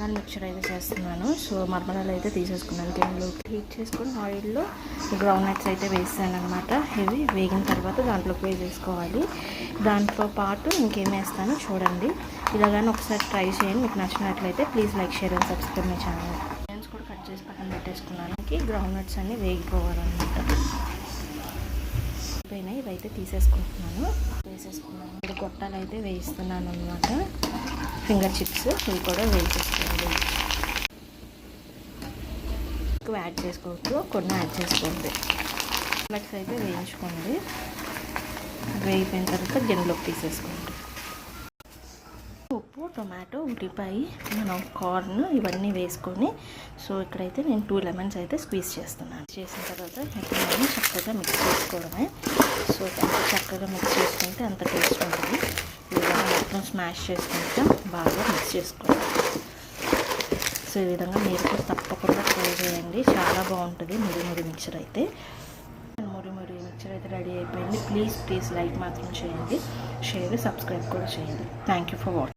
మరమరాలు mixture అయితే చేస్తున్నాను. So మరమరాలు అయితే తీసేసుకున్నాను. దీనిలో హీట్ చేసుకొని ఆయిల్లో గ్రౌండ్ నట్స్ అయితే వేస్తాను అనమాట. ఇవి వేగిన తర్వాత దాంట్లోకి వేసేసుకోవాలి. దాంతో పాటు ఇంకేం వేస్తానో చూడండి. ఇలాగానే ఒకసారి ట్రై చేయండి. మీకు నచ్చినట్లయితే please like, share and subscribe my channel. Onions కూడా కట్ చేసి పక్కన పెట్టేసుకున్నాను. గ్రౌండ్ నట్స్ అన్నీ వేగిపోవాలన్నమాట. ఇవైతే తీసేసుకుంటున్నాను. వేసేసుకున్నాను. ఇప్పుడు గొట్టాలు అయితే వేయిస్తున్నాను అనమాట. ఫింగర్ చిప్స్ ఇవి కూడా వేసేసుకోండి. ఎక్కువ యాడ్ చేసుకోవచ్చు, కొన్ని యాడ్ చేసుకోండి. ఫ్లెక్స్ అయితే వేయించుకోండి. వేయిపోయిన తర్వాత గిన్నెలోకి తీసేసుకోండి. ఉప్పు, టొమాటో, ఉల్లిపాయ, మనం కార్న్ ఇవన్నీ వేసుకొని సో ఇక్కడైతే నేను 2 లెమన్స్ అయితే స్క్వీజ్ చేస్తున్నాను. చేసిన తర్వాత ఇప్పుడు మనం చక్కగా మిక్స్ చేసుకోవడమే. సో ఎంత చక్కగా మిక్స్ చేసుకుంటే అంత టేస్ట్ ఉంటుంది. ఈ విధంగా మొత్తం స్మాష్ చేసుకుంటే బాగా మిక్స్ చేసుకోవాలి. సో ఈ విధంగా మీరు కూడా తప్పకుండా ట్రై చేయండి. చాలా బాగుంటుంది ముడి మిక్చర్ అయితే. ముడి మిక్చర్ అయితే రెడీ అయిపోయింది. ప్లీజ్ లైక్ మాత్రం చేయండి, షేర్, సబ్స్క్రైబ్ కూడా చేయండి. Thank you for watching.